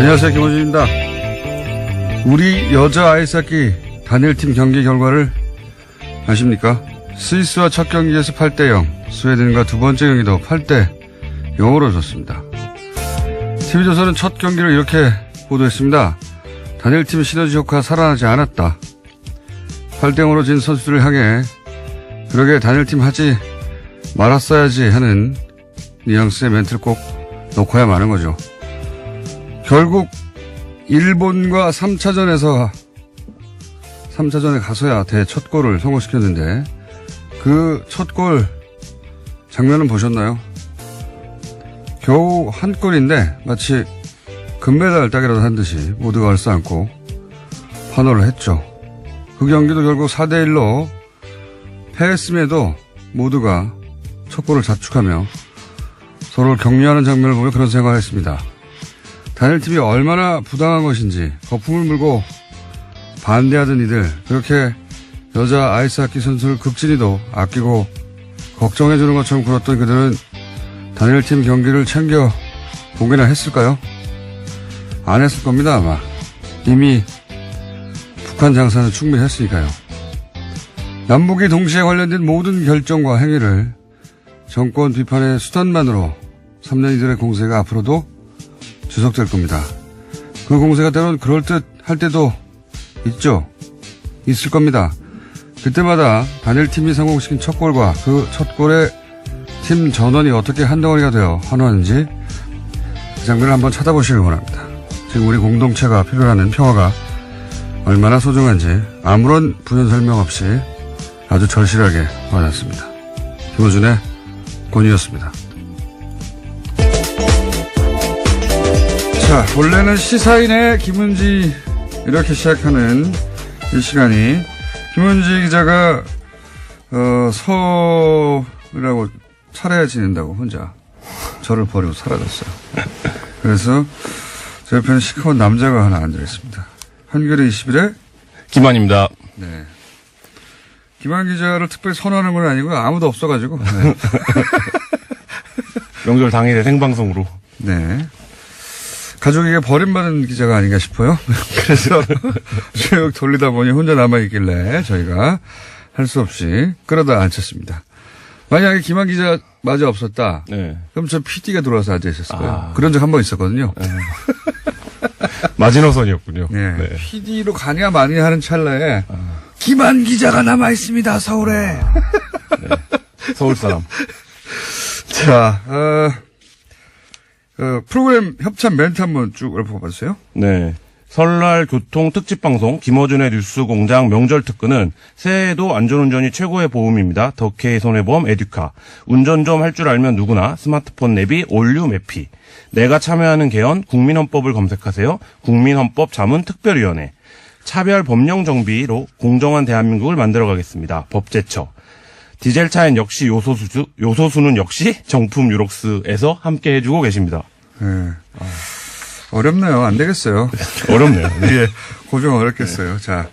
안녕하세요, 김호준입니다. 우리 여자 아이스하키 단일팀 경기 결과를 아십니까? 스위스와 첫 경기에서 8대0, 스웨덴과 두 번째 경기도 8대0으로 졌습니다. TV조선은 첫 경기를 이렇게 보도했습니다. 단일팀 시너지 효과가 살아나지 않았다. 8대0으로 진 선수들을 향해 그러게 단일팀 하지 말았어야지 하는 뉘앙스의 멘트를 꼭 놓고야 마는 거죠. 결국 일본과 3차전에 가서야 첫 골을 성공시켰는데 그 첫 골 장면은 보셨나요? 겨우 한 골인데 마치 금메달 따기라도 한 듯이 모두가 얼싸안고 환호를 했죠. 그 경기도 결국 4대1로 패했음에도 모두가 첫 골을 자축하며 서로를 격려하는 장면을 보며 그런 생각을 했습니다. 단일팀이 얼마나 부당한 것인지 거품을 물고 반대하던 이들, 그렇게 여자 아이스하키 선수를 극진히도 아끼고 걱정해주는 것처럼 굴었던 그들은 단일팀 경기를 챙겨 보기나 했을까요? 안 했을 겁니다, 아마. 이미 북한 장사는 충분히 했으니까요. 남북이 동시에 관련된 모든 결정과 행위를 정권 비판의 수단만으로 3년 이들의 공세가 앞으로도 지속될 겁니다. 그 공세가 때론 그럴듯할 때도 있을 겁니다. 그때마다 단일팀이 성공시킨 첫 골과 그 첫 골의 팀 전원이 어떻게 한덩어리가 되어 환호하는지 그 장면을 한번 찾아보시길 원합니다. 지금 우리 공동체가 필요로 하는 평화가 얼마나 소중한지 아무런 부연 설명 없이 아주 절실하게 와닿습니다. 김호준의 권위였습니다. 자, 원래는 시사인의 김은지 이렇게 시작하는 이 시간이 김은지 기자가 서울이라고 차례 지낸다고 혼자 저를 버리고 사라졌어요. 그래서 제 옆에는 시커먼 남자가 하나 앉아있습니다. 한겨레 21의 김한입니다. 네. 김한 기자를 특별히 선호하는 건 아니고 아무도 없어가지고. 네. 명절 당일에 생방송으로. 네. 가족에게 버림받은 기자가 아닌가 싶어요. 그래서 쭉 돌리다 보니 혼자 남아있길래 저희가 할 수 없이 끌어다 앉혔습니다. 만약에 김한 기자 마저 없었다. 네. 그럼 저 PD가 들어와서 앉아있었을 거예요. 그런 적 한 번 있었거든요. 네. 마지노선이었군요. 네. 네. PD로 가냐 마냐 하는 찰나에 김한 기자가 남아있습니다. 서울에. 네. 서울 사람. 자, 프로그램 협찬 멘트 한번 쭉 읊어봐주세요. 네. 설날 교통 특집 방송 김어준의 뉴스 공장 명절 특근은 새해에도 안전운전이 최고의 보험입니다. 덕케이 손해보험 에듀카. 운전 좀 할 줄 알면 누구나 스마트폰 내비 올류 매피. 내가 참여하는 개헌 국민헌법을 검색하세요. 국민헌법 자문특별위원회. 차별 법령 정비로 공정한 대한민국을 만들어가겠습니다. 법제처. 디젤차엔 역시 요소수는 역시 정품 유록스에서 함께 해주고 계십니다. 네. 어렵네요. 안 되겠어요. 어렵네요. 네. 예, 고정 어렵겠어요. 자,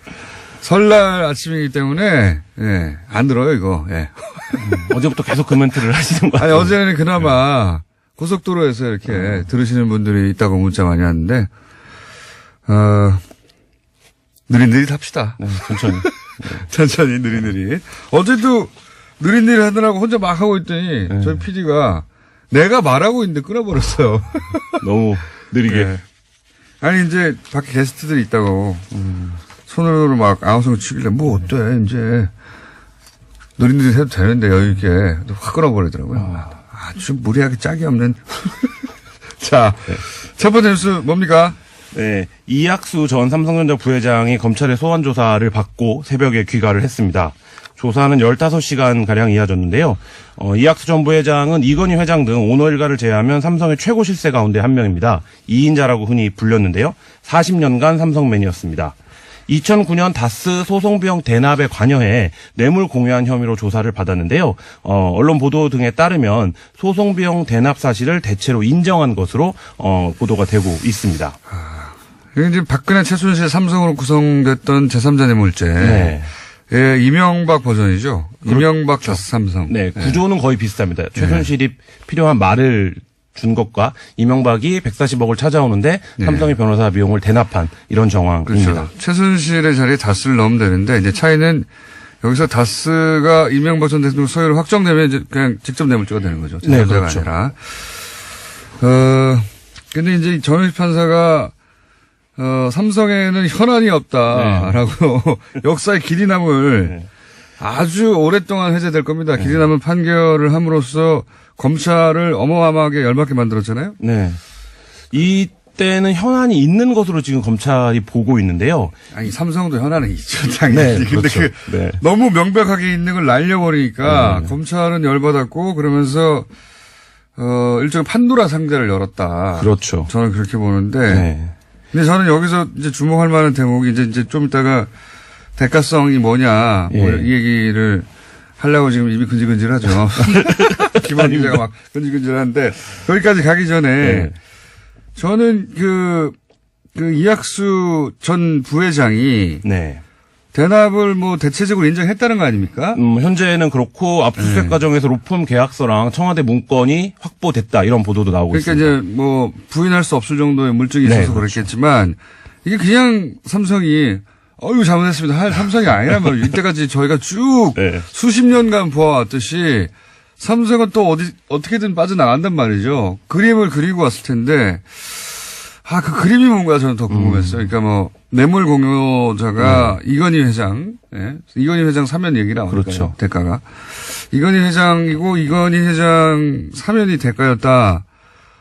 설날 아침이기 때문에, 예, 안 들어요, 이거. 예. 어제부터 계속 그 멘트를 하시는 거 아니, 같아요. 어제는 그나마 고속도로에서 이렇게 들으시는 분들이 있다고 문자 많이 왔는데, 느릿느릿 합시다. 네, 천천히. 네. 천천히, 느릿느릿. 어제도 느릿느릿 하느라고 혼자 막 하고 있더니, 네. 저희 PD가 내가 말하고 있는데 끊어버렸어요. 너무 느리게. 네. 아니, 이제 밖에 게스트들이 있다고, 손으로 막 아우성 치길래, 뭐 어때, 이제. 느릿느릿 해도 되는데, 여유있게. 확 끊어버리더라고요. 아주 무리하게 짝이 없는. 자, 네. 첫 번째 뉴스 뭡니까? 네, 이학수 전 삼성전자 부회장이 검찰의 소환 조사를 받고 새벽에 귀가를 했습니다. 조사는 15시간가량 이어졌는데요. 이학수 전 부회장은 이건희 회장 등 오너 일가를 제외하면 삼성의 최고 실세 가운데 한 명입니다. 2인자라고 흔히 불렸는데요. 40년간 삼성맨이었습니다. 2009년 다스 소송 비용 대납에 관여해 뇌물 공유한 혐의로 조사를 받았는데요. 언론 보도 등에 따르면 소송 비용 대납 사실을 대체로 인정한 것으로 보도가 되고 있습니다. 이게 이제 박근혜 최순실 삼성으로 구성됐던 제3자 뇌물죄. 네. 예, 이명박 버전이죠. 이명박 다스 삼성. 네, 구조는 거의 비슷합니다. 최순실이 필요한 말을 준 것과 이명박이 140억을 찾아오는데 삼성의 변호사 비용을 대납한 이런 정황입니다. 그렇죠. 최순실의 자리에 다스를 넣으면 되는데 이제 차이는 여기서 다스가 이명박 전 대통령 소유를 확정되면 이제 그냥 직접 뇌물주가 되는 거죠. 네, 그렇죠. 아니라. 근데 이제 전현식 판사가 삼성에는 현안이 없다라고 역사의 길이 남을 아주 오랫동안 회자될 겁니다. 길이 남은 판결을 함으로써 검찰을 어마어마하게 열받게 만들었잖아요. 네. 이때는 현안이 있는 것으로 지금 검찰이 보고 있는데요. 아니 삼성도 현안은 있죠. 당연히. 네, 근데 그렇죠. 네. 너무 명백하게 있는 걸 날려버리니까 검찰은 열받았고 그러면서 일종의 판도라 상자를 열었다. 그렇죠. 저는 그렇게 보는데. 네. 근데 저는 여기서 이제 주목할 만한 대목이 이제 좀 이따가 대가성이 뭐냐 뭐 이 얘기를 하려고 지금 입이 근질근질하죠. 김한 기자가 막 근질근질한데 거기까지 가기 전에 저는 그 이학수 전 부회장이 네. 대납을 뭐 대체적으로 인정했다는 거 아닙니까? 현재는 그렇고 압수수색 과정에서 로펌 계약서랑 청와대 문건이 확보됐다 이런 보도도 나오고 그러니까 있습니다. 이제 뭐 부인할 수 없을 정도의 물증이 있어서 그렇죠. 그렇겠지만 이게 그냥 삼성이 잘못했습니다. 할 삼성이 아니란 말이에요. 이때까지 저희가 쭉 수십 년간 보아왔듯이 삼성은 또 어떻게든 빠져나간단 말이죠. 그림을 그리고 왔을 텐데 그 그림이 뭔가 저는 더 궁금했어요. 그러니까 뭐 뇌물 공여자가 이건희 회장, 이건희 회장 사면 얘기 나오니까요. 그렇죠. 대가가 이건희 회장이고 이건희 회장 사면이 대가였다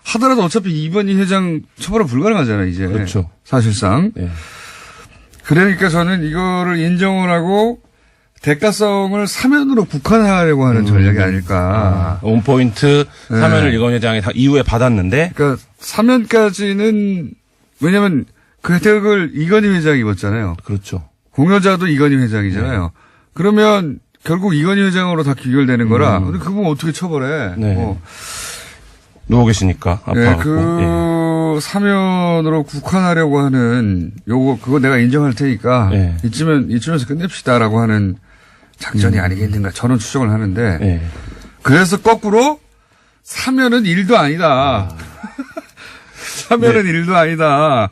하더라도 어차피 이건희 회장 처벌은 불가능하잖아요. 이제 그렇죠. 사실상. 네. 그러니까 저는 이거를 인정을 하고 대가성을 사면으로 국한하려고 하는 전략이 아닐까. 원포인트 사면을 이건 회장이 이후에 받았는데. 그러니까 사면까지는 왜냐하면 그 혜택을 이건희 회장이 입었잖아요. 그렇죠. 공여자도 이건희 회장이잖아요. 그러면 결국 이건희 회장으로 다 귀결되는 거라. 근데 그분 어떻게 처벌해? 네. 누워 계시니까 아파갖고. 사면으로 국한하려고 하는 그거 내가 인정할 테니까 이쯤에서 끝냅시다라고 하는 작전이 아니겠는가 저는 추정을 하는데 그래서 거꾸로 사면은 일도 아니다. 사면은 일도 아니다.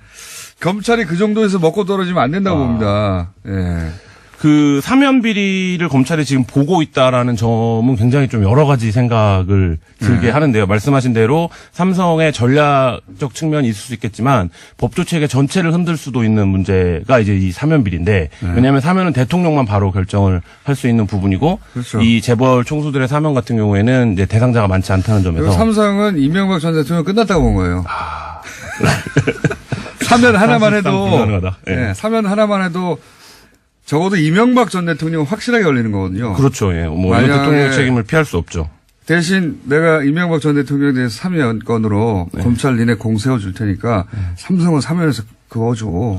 검찰이 그 정도에서 먹고 떨어지면 안 된다고 봅니다. 그 사면 비리를 검찰이 지금 보고 있다라는 점은 굉장히 좀 여러 가지 생각을 들게 하는데요. 말씀하신 대로 삼성의 전략적 측면이 있을 수 있겠지만 법조 체계 전체를 흔들 수도 있는 문제가 이제 이 사면 비리인데 왜냐하면 사면은 대통령만 바로 결정을 할 수 있는 부분이고 그렇죠. 이 재벌 총수들의 사면 같은 경우에는 이제 대상자가 많지 않다는 점에서 삼성은 이명박 전 대통령 끝났다고 본 거예요. 사면 하나만 해도 사면 하나만 해도 적어도 이명박 전 대통령은 확실하게 걸리는 거거든요. 그렇죠. 뭐 이런 대통령 책임을 피할 수 없죠. 대신 내가 이명박 전 대통령에 대해서 사면 건으로 검찰 니네 공 세워줄 테니까 삼성은 사면에서 그거줘.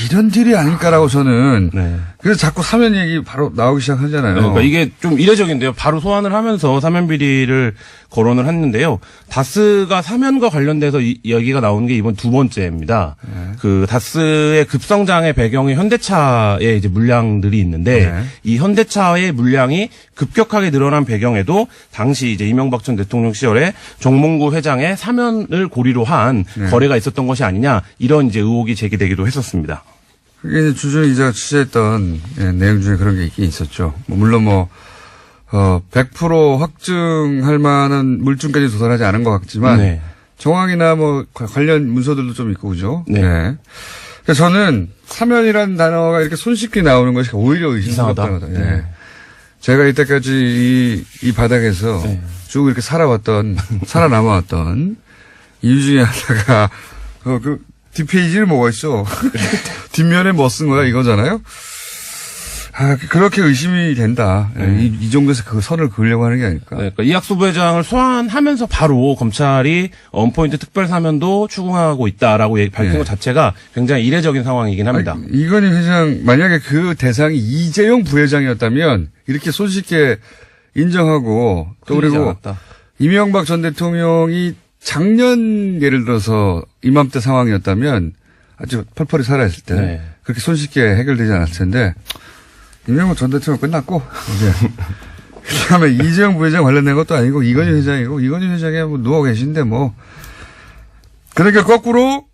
이런 딜이 아닐까라고 저는. 그래서 자꾸 사면 얘기 바로 나오기 시작하잖아요. 그러니까 이게 좀 이례적인데요. 바로 소환을 하면서 사면 비리를 거론을 했는데요. 다스가 사면과 관련돼서 여기가 나오는 게 이번 두 번째입니다. 그 다스의 급성장의 배경에 현대차의 이제 물량들이 있는데 이 현대차의 물량이 급격하게 늘어난 배경에도 당시 이제 이명박 전 대통령 시절에 정몽구 회장의 사면을 고리로 한 거래가 있었던 것이 아니냐 이런 이제 의혹이 제기되기도 했었습니다. 그게 이제 주준희 기자가 취재했던 내용 중에 그런 게 있긴 있었죠. 물론 100% 확증할 만한 물증까지 도달하지 않은 것 같지만 정황이나 뭐 관련 문서들도 좀 있고 그죠? 그래서 저는 사면이라는 단어가 이렇게 손쉽게 나오는 것이 오히려 의심스럽다는 거. 제가 이때까지 이 바닥에서 쭉 이렇게 살아남아왔던 이유 중에 하나가 그 뒷페이지를 뭐가 있어? 뒷면에 뭐 쓴 거야 이거잖아요? 그렇게 의심이 된다. 이 정도에서 그 선을 그으려고 하는 게 아닐까. 그러니까 이학수 부회장을 소환하면서 바로 검찰이 원포인트 특별 사면도 추궁하고 있다라고 밝힌 것 자체가 굉장히 이례적인 상황이긴 합니다. 이건희 회장 만약에 그 대상이 이재용 부회장이었다면 이렇게 손쉽게 인정하고 또 그리고 않았다. 이명박 전 대통령이 작년 예를 들어서 이맘때 상황이었다면 아주 펄펄이 살아있을 때 그렇게 손쉽게 해결되지 않았을 텐데 이명박 전 대통령 끝났고 그다음에 이재용 부회장 관련된 것도 아니고 이건희 회장이고 이건희 회장이 뭐 누워 계신데 뭐. 그러니까 거꾸로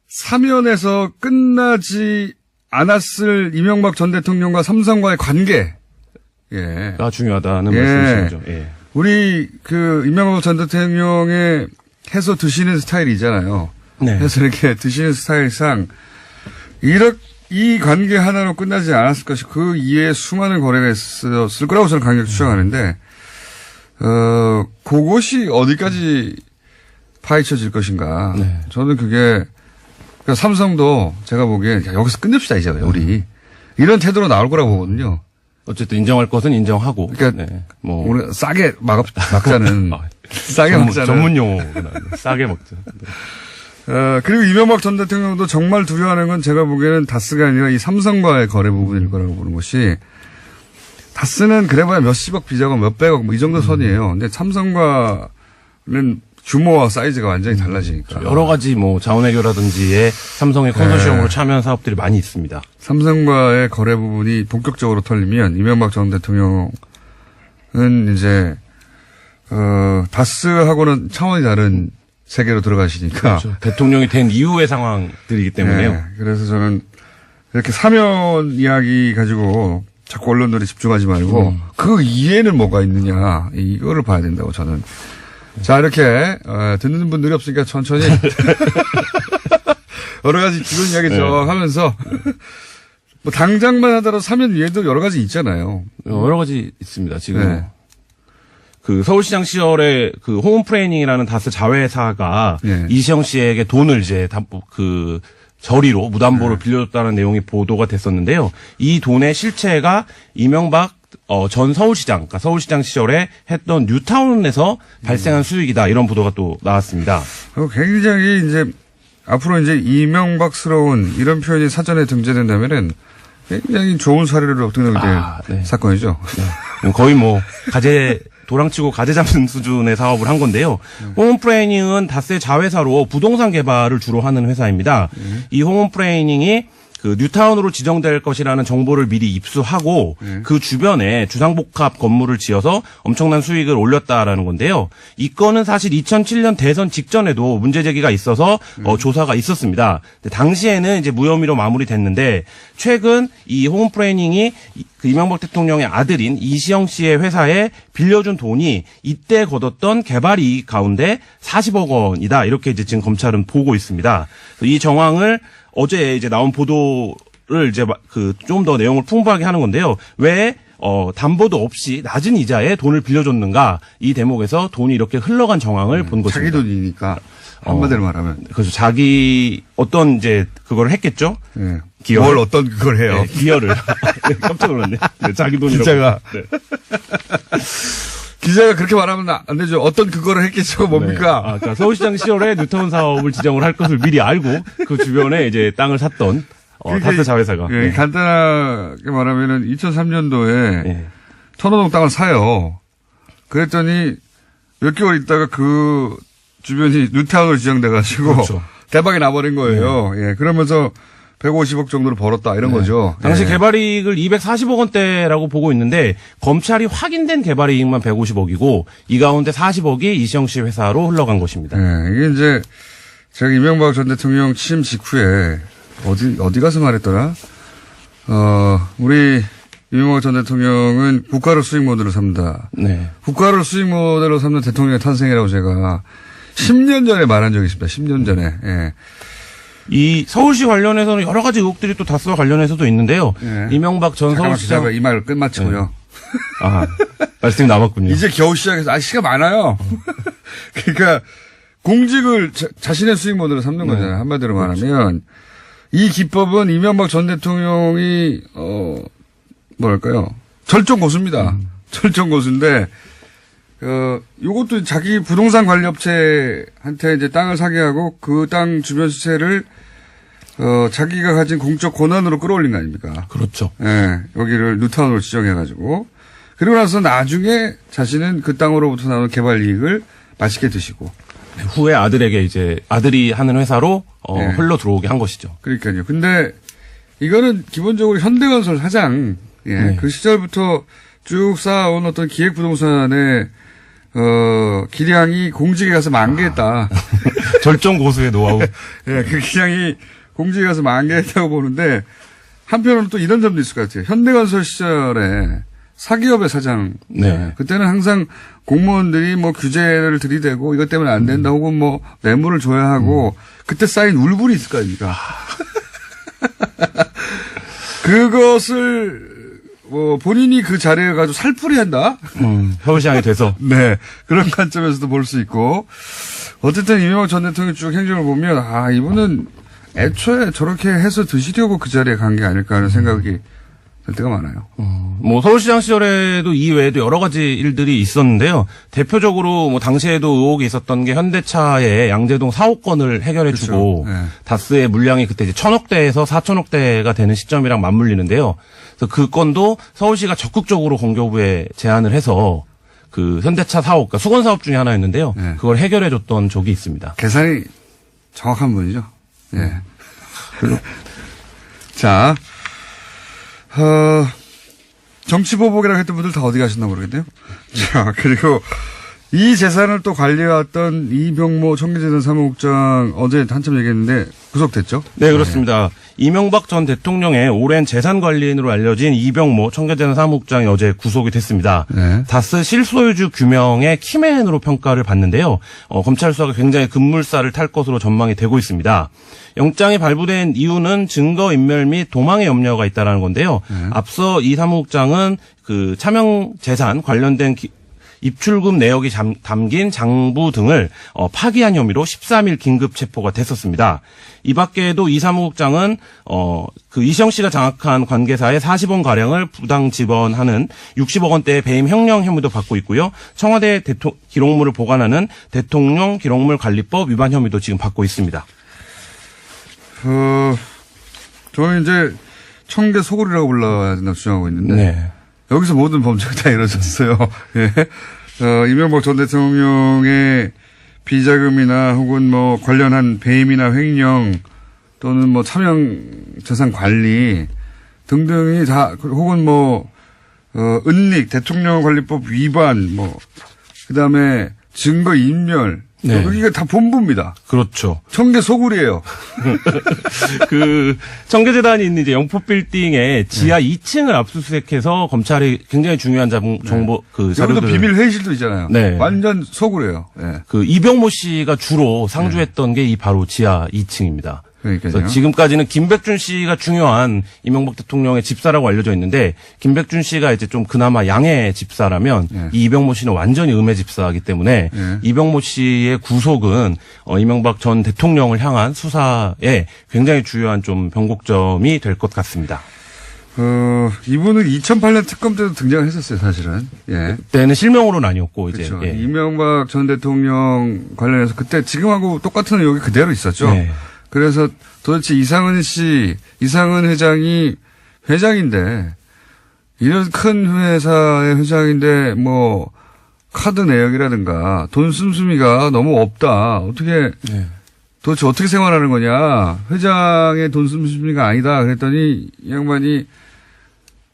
사면에서 끝나지 않았을 이명박 전 대통령과 삼성과의 관계. 예. 가 중요하다는 예. 말씀이시죠. 예. 우리 이명박 전 대통령의 해서 드시는 스타일이 있잖아요. 네. 해서 이렇게 드시는 스타일상 이 관계 하나로 끝나지 않았을 것이 그 이외에 수많은 거래가 있었을 거라고 저는 강력히 추정하는데, 그것이 어디까지 파헤쳐질 것인가. 네. 저는 그러니까 삼성도 제가 보기엔 여기서 끝냅시다 이제 우리. 이런 태도로 나올 거라고 보거든요. 어쨌든 인정할 것은 인정하고. 그러니까 네. 뭐 우리가 싸게 막자는. 싸게 막자는. 전문 용어구나. 싸게 먹자. 네. 그리고 이명박 전 대통령도 정말 두려워하는 건 제가 보기에는 다스가 아니라 이 삼성과의 거래 부분일 거라고 보는 것이, 다스는 그래봐야 몇십억 비자고 몇백억 뭐 이 정도 선이에요. 근데 삼성과는 규모와 사이즈가 완전히 달라지니까. 여러 가지 뭐 자원외교라든지의 삼성의 컨소시엄으로 참여한 사업들이 많이 있습니다. 삼성과의 거래 부분이 본격적으로 털리면 이명박 전 대통령은 이제 다스하고는 차원이 다른 세계로 들어가시니까. 그렇죠. 대통령이 된 이후의 상황들이기 때문에요. 네, 그래서 저는 이렇게 사면 이야기 가지고 자꾸 언론들이 집중하지 말고 그 이해는 뭐가 있느냐 이거를 봐야 된다고 저는. 자, 이렇게 듣는 분들이 없으니까 천천히 여러 가지 기본 이야기 쭉 하면서 뭐 당장만 하더라도 사면 위에도 여러 가지 있잖아요. 여러 가지 있습니다. 지금 네. 그 서울시장 시절에 그 홈프레이닝이라는 다스 자회사가 네. 이시영 씨에게 돈을 이제 저리로 무담보로 빌려줬다는 내용이 보도가 됐었는데요. 이 돈의 실체가 이명박 전 서울시장, 그러니까 서울시장 시절에 했던 뉴타운에서 발생한 수익이다, 이런 보도가 또 나왔습니다. 굉장히 이제 앞으로 이제 이명박스러운 이런 표현이 사전에 등재된다면은 굉장히 좋은 사례로 등록이 될 네. 사건이죠. 네. 거의 뭐 도랑치고 가재 잡는 수준의 사업을 한 건데요. 홈프레이닝은 다스의 자회사로 부동산 개발을 주로 하는 회사입니다. 이 홈프레이닝이 그 뉴타운으로 지정될 것이라는 정보를 미리 입수하고 그 주변에 주상복합 건물을 지어서 엄청난 수익을 올렸다라는 건데요. 이 건은 사실 2007년 대선 직전에도 문제 제기가 있어서 조사가 있었습니다. 근데 당시에는 이제 무혐의로 마무리됐는데, 최근 이 홈프레이닝이 그 이명박 대통령의 아들인 이시영 씨의 회사에 빌려준 돈이 이때 거뒀던 개발 이익 가운데 40억 원이다, 이렇게 이제 지금 검찰은 보고 있습니다. 이 정황을 어제 이제 나온 보도를 이제 좀 더 내용을 풍부하게 하는 건데요. 왜 담보도 없이 낮은 이자에 돈을 빌려줬는가, 이 대목에서 돈이 이렇게 흘러간 정황을 본 것입니다. 자기 돈이니까 한마디로 말하면. 그래서 자기 어떤 이제 그걸 했겠죠. 네. 기여. 뭘 어떤 그걸 해요. 네, 기여를. 깜짝 놀랐네. 네, 자기 돈이라고. 기자가. 네. 기자가 그렇게 말하면 안 되죠. 어떤 그거를 했겠죠. 뭡니까? 네. 그러니까 서울시장 시절에 뉴타운 사업을 지정을 할 것을 미리 알고 그 주변에 이제 땅을 샀던 다스 자회사가. 네. 간단하게 말하면은 2003년도에 네. 천호동 땅을 사요. 그랬더니 몇 개월 있다가 그 주변이 뉴타운으로 지정돼가지고 그렇죠. 대박이 나버린 거예요. 네. 예. 그러면서 150억 정도를 벌었다, 이런 거죠. 당시 예. 개발이익을 240억 원대라고 보고 있는데, 검찰이 확인된 개발이익만 150억이고 이 가운데 40억이 이시영 씨 회사로 흘러간 것입니다. 예. 이게 이제 제가 이명박 전 대통령 취임 직후에 어디 가서 말했더라? 우리 이명박 전 대통령은 국가를 수익 모델로 삼다. 네. 국가를 수익 모델로 삼는 대통령의 탄생이라고 제가 10년 전에 말한 적이 있습니다. 10년 전에. 예. 이 서울시 관련해서는 여러 가지 의혹들이 또 다스와 관련해서도 있는데요. 네. 이명박 전 서울시장. 잠깐만 이 말을 끝마치고요. 말씀이 남았군요. 이제 겨우 시작해서 시간 많아요. 그러니까 공직을 자신의 수익 모델로 삼는 거잖아요. 한마디로 말하면 이 기법은 이명박 전 대통령이 뭐랄까요? 절정 고수입니다. 절정 고수인데 요것도 자기 부동산 관리업체한테 이제 땅을 사게 하고 그 땅 주변 시세를 자기가 가진 공적 권한으로 끌어올린 거 아닙니까? 그렇죠. 예, 여기를 뉴타운으로 지정해가지고 그리고 나서 나중에 자신은 그 땅으로부터 나오는 개발 이익을 맛있게 드시고 후에 아들에게 이제 아들이 하는 회사로 네. 흘러 들어오게 한 것이죠. 그러니까요. 근데 이거는 기본적으로 현대건설 사장 그 시절부터 쭉 쌓아온 어떤 기획부동산의 기량이 공직에 가서 만개했다. 절정 고수의 노하우. 예, 그 기량이 공직에 가서 만개했다고 보는데 한편으로는 또 이런 점도 있을 것 같아요. 현대건설 시절에 사기업의 사장. 네. 그때는 항상 공무원들이 뭐 규제를 들이대고 이것 때문에 안 된다 혹은 뭐 뇌물을 줘야 하고 그때 쌓인 울분이 있을 거 아닙니까? 그것을 본인이 그 자리에 가지고 살풀이 한다? 서울시장이 돼서. 네. 그런 관점에서도 볼 수 있고. 어쨌든 이명박 전 대통령 쭉 행정을 보면, 이분은 애초에 저렇게 해서 드시려고 그 자리에 간 게 아닐까 하는 생각이 들 때가 많아요. 뭐 서울시장 시절에도 이외에도 여러 가지 일들이 있었는데요. 대표적으로 뭐 당시에도 의혹이 있었던 게 현대차의 양재동 사옥건을 해결해주고 그렇죠. 네. 다스의 물량이 그때 이제 1,000억대에서 4,000억대가 되는 시점이랑 맞물리는데요. 그래서 그 건도 서울시가 적극적으로 공교부에 제안을 해서 그 현대차 사옥, 그러니까 수건 사업 중에 하나였는데요. 네. 그걸 해결해줬던 적이 있습니다. 계산이 정확한 분이죠. 예. 자, 정치보복이라고 했던 분들 다 어디 가셨나 모르겠네요. 자, 그리고 이 재산을 또 관리해왔던 이병모 청계재단 사무국장 어제 한참 얘기했는데 구속됐죠? 네, 그렇습니다. 이명박 전 대통령의 오랜 재산 관리인으로 알려진 이병모 청계재단 사무국장이 어제 구속이 됐습니다. 네. 다스 실소유주 규명의 키맨으로 평가를 받는데요. 검찰 수사가 굉장히 급물살을 탈 것으로 전망이 되고 있습니다. 영장이 발부된 이유는 증거인멸 및 도망의 염려가 있다는 건데요. 앞서 이 사무국장은 그 차명 재산 관련된 입출금 내역이 담긴 장부 등을 파기한 혐의로 13일 긴급 체포가 됐었습니다. 이 밖에도 이 사무국장은 그 이시영 씨가 장악한 관계사에 40원 가량을 부당 지원하는 60억 원대의 배임 횡령 혐의도 받고 있고요. 청와대 기록물을 보관하는 대통령 기록물 관리법 위반 혐의도 지금 받고 있습니다. 저는 이제 청계 소굴이라고 불러야 된다고 주장하고 있는데 네. 여기서 모든 범죄가 다 이루어졌어요. 예. 이명박 전 대통령의 비자금이나 혹은 뭐 관련한 배임이나 횡령 또는 뭐 차명 재산 관리 등등이 다 혹은 뭐 은닉 대통령 관리법 위반 뭐 그다음에 증거 인멸 네. 여기가 다 본부입니다. 그렇죠. 청계 소굴이에요. 그 청계재단이 있는 이제 영포 빌딩의 지하 2층을 압수수색해서 검찰이 굉장히 중요한 정보 그 여기도 자료들 비밀 회의실도 있잖아요. 네. 완전 소굴이에요. 네. 그 이병모 씨가 주로 상주했던 게 이 바로 지하 2층입니다. 그러니까요. 그래서 지금까지는 김백준 씨가 중요한 이명박 대통령의 집사라고 알려져 있는데 김백준 씨가 이제 좀 그나마 양의 집사라면 네. 이 이병모 씨는 완전히 음의 집사이기 때문에 네. 이병모 씨의 구속은 이명박 전 대통령을 향한 수사에 굉장히 중요한 좀 변곡점이 될 것 같습니다. 이분은 2008년 특검 때도 등장을 했었어요, 사실은. 예. 그때는 실명으로는 아니었고 이제 그렇죠. 예. 이명박 전 대통령 관련해서 그때 지금하고 똑같은 의혹이 그대로 있었죠. 네. 그래서 도대체 이상은 회장이 회장인데, 이런 큰 회사의 회장인데, 뭐, 카드 내역이라든가, 돈 씀씀이가 너무 없다. 어떻게, 네. 도대체 어떻게 생활하는 거냐. 회장의 돈 씀씀이가 아니다. 그랬더니, 이 양반이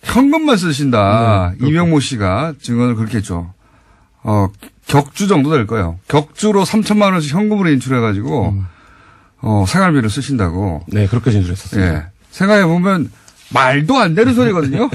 현금만 쓰신다. 네, 이병모 씨가 증언을 그렇게 했죠. 격주 정도 될 거예요. 격주로 3천만 원씩 현금으로 인출해가지고, 생활비를 쓰신다고. 네, 그렇게 진술했었습니다. 예. 생각해보면 말도 안 되는 소리거든요.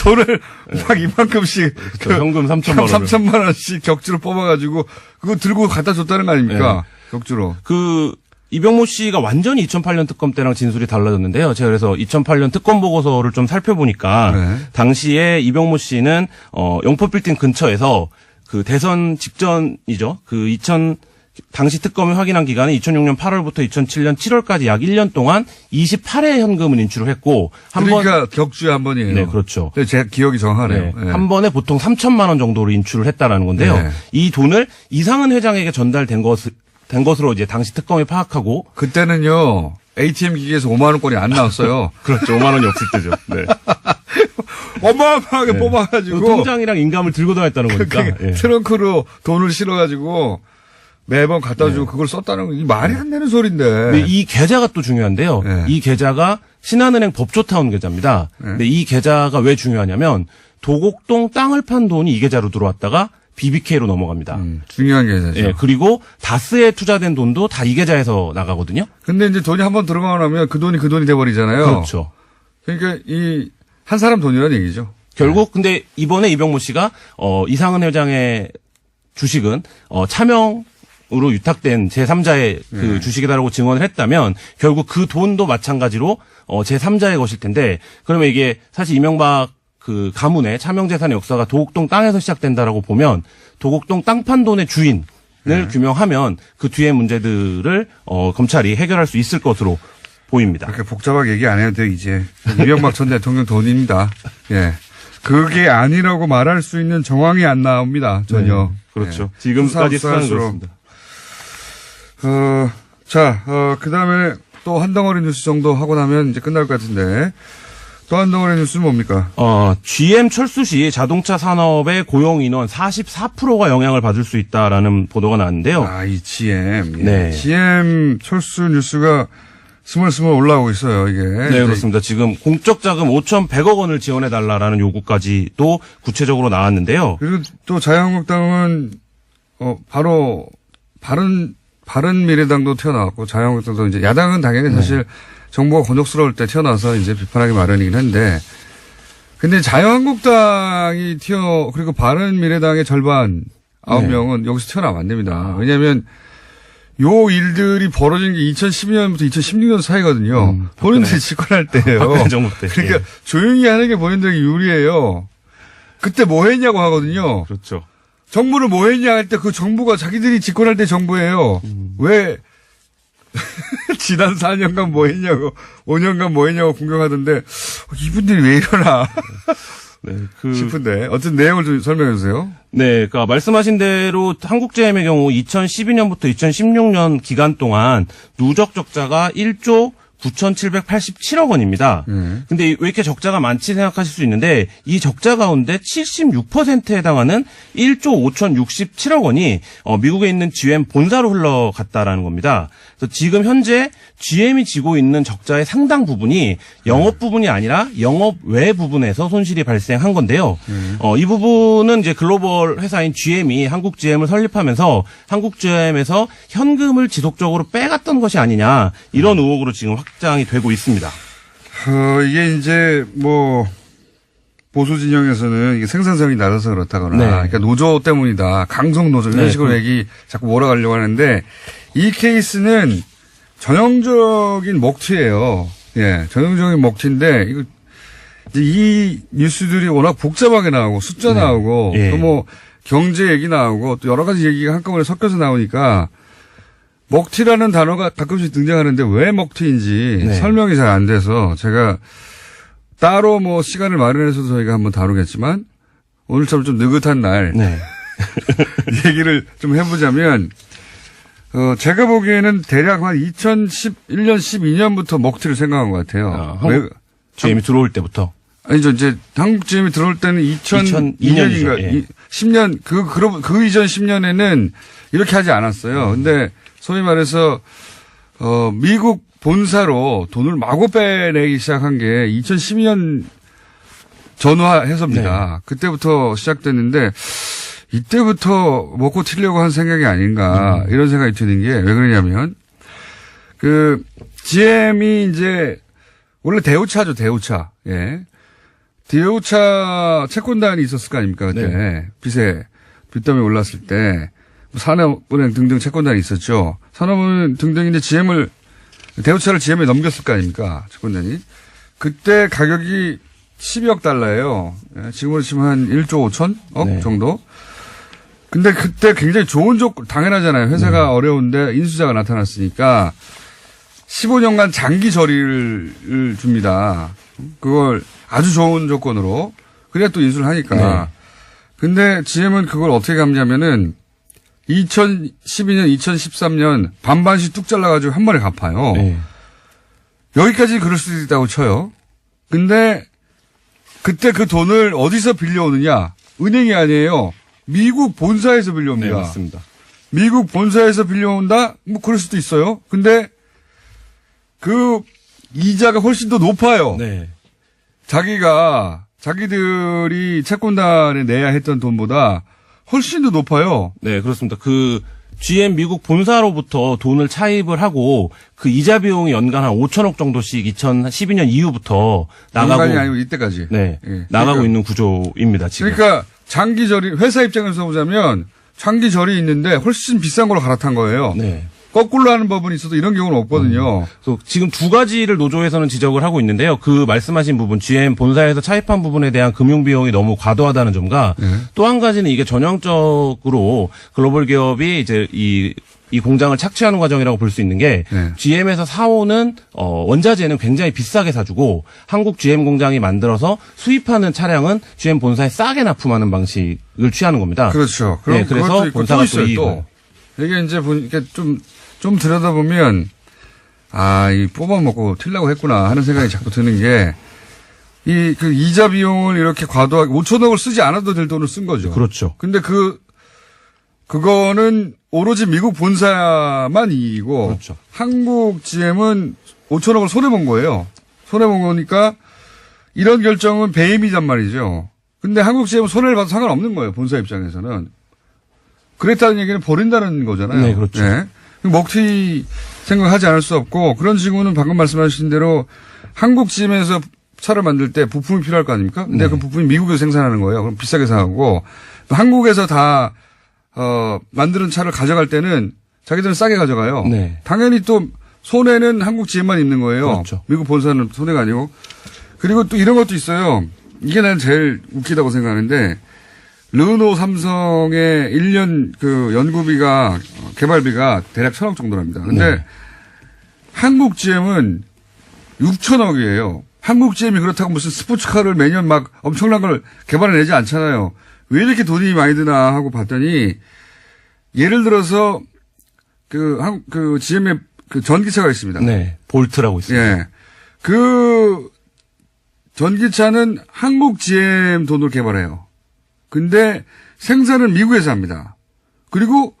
돈을 막 이만큼씩. 그렇죠. 현금 3천만 원을. 3천만 원씩 격주로 뽑아가지고 그거 들고 갖다 줬다는 거 아닙니까? 격주로. 그 이병모 씨가 완전히 2008년 특검 때랑 진술이 달라졌는데요. 제가 그래서 2008년 특검 보고서를 좀 살펴보니까 네. 당시에 이병모 씨는 영포 빌딩 근처에서 그 대선 직전이죠. 그 당시 특검이 확인한 기간은 2006년 8월부터 2007년 7월까지 약 1년 동안 28회 현금을 인출을 했고 그러니까 격주에 한 번이에요. 네, 그렇죠. 제 기억이 정하네요. 네, 네. 한 번에 보통 3천만 원 정도로 인출을 했다라는 건데요. 네. 이 돈을 이상은 회장에게 전달된 것으로 이제 당시 특검이 파악하고 그때는요. ATM 기기에서 5만 원권이 안 나왔어요. 그렇죠. 5만 원이 없을 때죠. 네. 어마어마하게 뽑아가지고 통장이랑 인감을 들고 다녔다는 거니까. 예. 트렁크로 돈을 실어가지고 매번 갖다 주고 그걸 썼다는 거, 이 말이 안 되는 소리인데. 근데 이 계좌가 또 중요한데요. 네. 이 계좌가 신한은행 법조타운 계좌입니다. 근데 이 계좌가 왜 중요하냐면 도곡동 땅을 판 돈이 이 계좌로 들어왔다가 BBK로 넘어갑니다. 중요한 계좌죠. 예, 그리고 다스에 투자된 돈도 다 이 계좌에서 나가거든요. 근데 이제 돈이 한번 들어가고 나면 그 돈이 돼버리잖아요. 그렇죠. 그러니까 한 사람 돈이라는 얘기죠. 결국 근데 이번에 이병모 씨가 이상은 회장의 주식은 차명으로 유탁된 제3자의 그 주식이다라고 증언을 했다면 결국 그 돈도 마찬가지로 제3자의 것일 텐데 그러면 이게 사실 이명박 그 가문의 차명 재산의 역사가 도곡동 땅에서 시작된다라고 보면 도곡동 땅 판 돈의 주인을 규명하면 그 뒤의 문제들을 검찰이 해결할 수 있을 것으로 보입니다. 그렇게 복잡하게 얘기 안 해도 돼 이제. 이명박 전 대통령 돈입니다. 예. 그게 아니라고 말할 수 있는 정황이 안 나옵니다. 전혀. 네, 그렇죠. 예. 지금까지 수사는 수사할수록. 그렇습니다. 그다음에 또 한 덩어리 뉴스 정도 하고 나면 이제 끝날 것 같은데 또 한 덩어리 뉴스는 뭡니까? GM 철수시 자동차 산업의 고용 인원 44%가 영향을 받을 수 있다라는 보도가 나왔는데요. 이 GM. 예. 네. GM 철수 뉴스가 스멀스멀 올라오고 있어요, 이게. 네, 그렇습니다. 지금 공적 자금 5,100억 원을 지원해 달라라는 요구까지도 구체적으로 나왔는데요. 그리고 또 자유한국당은 바로 바른미래당도 튀어나왔고 자유한국당도 이제 야당은 당연히 사실 정부가 곤욕스러울 때 튀어나와서 이제 비판하기 마련이긴 한데 근데 자유한국당이 그리고 바른미래당의 절반 9명은 여기서 튀어나오면 안 됩니다. 왜냐하면 요 일들이 벌어진 게 2012년부터 2016년 사이거든요. 본인들이 집권할 때예요. 박근혜 정부 때. 그러니까 예. 조용히 하는 게 본인들에게 유리해요. 그때 뭐 했냐고 하거든요. 그렇죠. 정부를 뭐 했냐 할 때 그 정부가 자기들이 집권할 때 정부예요. 왜 지난 4년간 뭐 했냐고 5년간 뭐 했냐고 공격하던데 이분들이 왜 이러나 네, 싶은데 어떤 내용을 좀 설명해 주세요. 네, 그러니까 말씀하신 대로 한국제엠의 경우 2012년부터 2016년 기간 동안 누적 적자가 1조 9,787억 원입니다. 근데 왜 이렇게 적자가 많지 생각하실 수 있는데 이 적자 가운데 76%에 해당하는 1조 5,067억 원이 미국에 있는 GM 본사로 흘러갔다라는 겁니다. 그래서 지금 현재 GM이 지고 있는 적자의 상당 부분이 영업 부분이 아니라 영업 외 부분에서 손실이 발생한 건데요. 이 부분은 이제 글로벌 회사인 GM이 한국 GM을 설립하면서 한국 GM에서 현금을 지속적으로 빼갔던 것이 아니냐 이런 의혹으로 지금 확장이 되고 있습니다. 이게 이제 뭐 보수 진영에서는 이게 생산성이 낮아서 그렇다거나 네. 그러니까 노조 때문이다. 강성 노조 이런 네. 식으로 얘기 자꾸 몰아가려고 하는데 이 케이스는 전형적인 먹튀예요. 예, 전형적인 먹튀인데 이거 이제 이 뉴스들이 워낙 복잡하게 나오고 숫자 나오고 예. 또 뭐 경제 얘기 나오고 또 여러 가지 얘기가 한꺼번에 섞여서 나오니까 먹튀라는 단어가 가끔씩 등장하는데 왜 먹튀인지 네. 설명이 잘 안 돼서 제가 따로 뭐 시간을 마련해서 저희가 한번 다루겠지만 오늘처럼 좀 느긋한 날 네. 얘기를 좀 해보자면 제가 보기에는 대략 한 2011년, 12년부터 먹튀를 생각한 것 같아요. GM이 들어올 때부터. 아니죠. 이제 한국 GM이 들어올 때는 2002년인가 예. 10년 그 이전 10년에는 이렇게 하지 않았어요. 근데 소위 말해서 미국 본사로 돈을 마구 빼내기 시작한 게 2012년 전후해서입니다. 네. 그때부터 시작됐는데 이때부터 먹고 튀려고 한 생각이 아닌가 이런 생각이 드는 게 왜 그러냐면 그 GM이 이제 원래 대우차죠, 대우차. 예. 대우차 채권단이 있었을 거 아닙니까 그때 네. 빚더미 올랐을 때 산업은행 등등 채권단이 있었죠. 산업은행 등등인데 대우차를 GM에 넘겼을 거 아닙니까 채권단이. 그때 가격이 12억 달러예요. 예. 지금으로 치면 한 1조 5천억 네. 정도. 근데 그때 굉장히 좋은 조건, 당연하잖아요. 회사가 어려운데 인수자가 나타났으니까 15년간 장기 저리를 줍니다. 그걸 아주 좋은 조건으로. 그래야 또 인수를 하니까. 네. 근데 GM은 그걸 어떻게 갚냐면은 2012년, 2013년 반반씩 뚝 잘라가지고 한 번에 갚아요. 네. 여기까지 그럴 수도 있다고 쳐요. 근데 그때 그 돈을 어디서 빌려오느냐? 은행이 아니에요. 미국 본사에서 빌려옵니다. 네, 맞습니다. 미국 본사에서 빌려온다? 뭐 그럴 수도 있어요. 근데 그 이자가 훨씬 더 높아요. 네. 자기들이 채권단에 내야 했던 돈보다 훨씬 더 높아요. 네, 그렇습니다. GM 미국 본사로부터 돈을 차입을 하고 그 이자 비용이 연간 한 5천억 정도씩 2012년 이후부터 나가고 연간이 아니고 이때까지. 네. 예. 나가고 그러니까, 있는 구조입니다, 지금. 그러니까 장기절이 회사 입장에서 보자면 장기절이 있는데 훨씬 비싼 걸로 갈아탄 거예요. 네. 거꾸로 하는 법은 있어도 이런 경우는 없거든요. 그래서 지금 두 가지를 노조에서는 지적을 하고 있는데요. 그 말씀하신 부분, GM 본사에서 차입한 부분에 대한 금융 비용이 너무 과도하다는 점과 또 한 가지는 이게 전형적으로 글로벌 기업이 이제 이 공장을 착취하는 과정이라고 볼 수 있는 게 GM에서 사오는 원자재는 굉장히 비싸게 사주고 한국 GM 공장이 만들어서 수입하는 차량은 GM 본사에 싸게 납품하는 방식을 취하는 겁니다. 그렇죠. 그럼 네, 그래서 본사가 또 이익을. 이게 이제 보니까 좀 들여다보면, 이 뽑아먹고 튀려고 했구나 하는 생각이 자꾸 드는 게, 그 이자 비용을 이렇게 과도하게 5천억을 쓰지 않아도 될 돈을 쓴 거죠. 그렇죠. 근데 그거는 오로지 미국 본사만 이익이고, 그렇죠. 한국 GM은 5천억을 손해본 거예요. 손해본 거니까 이런 결정은 배임이란 말이죠. 근데 한국 GM은 손해를 봐도 상관없는 거예요. 본사 입장에서는. 그랬다는 얘기는 버린다는 거잖아요. 네, 그렇죠. 네. 먹튀 생각하지 않을 수 없고 그런 징후는 방금 말씀하신 대로 한국 GM에서 차를 만들 때 부품이 필요할 거 아닙니까? 근데 그 부품이 미국에서 생산하는 거예요. 그럼 비싸게 사고 또 한국에서 다 만드는 차를 가져갈 때는 자기들은 싸게 가져가요. 네. 당연히 또 손해는 한국 GM만 입는 거예요. 그렇죠. 미국 본사는 손해가 아니고. 그리고 또 이런 것도 있어요. 이게 난 제일 웃기다고 생각하는데 르노 삼성의 1년 연구비가, 개발비가 대략 1,000억 정도랍니다. 근데 한국 GM은 6천억이에요. 한국 GM이 그렇다고 무슨 스포츠카를 매년 막 엄청난 걸 개발해내지 않잖아요. 왜 이렇게 돈이 많이 드나 하고 봤더니 예를 들어서 GM의 전기차가 있습니다. 네. 볼트라고 있습니다. 예. 그 전기차는 한국 GM 돈으로 개발해요. 근데 생산은 미국에서 합니다. 그리고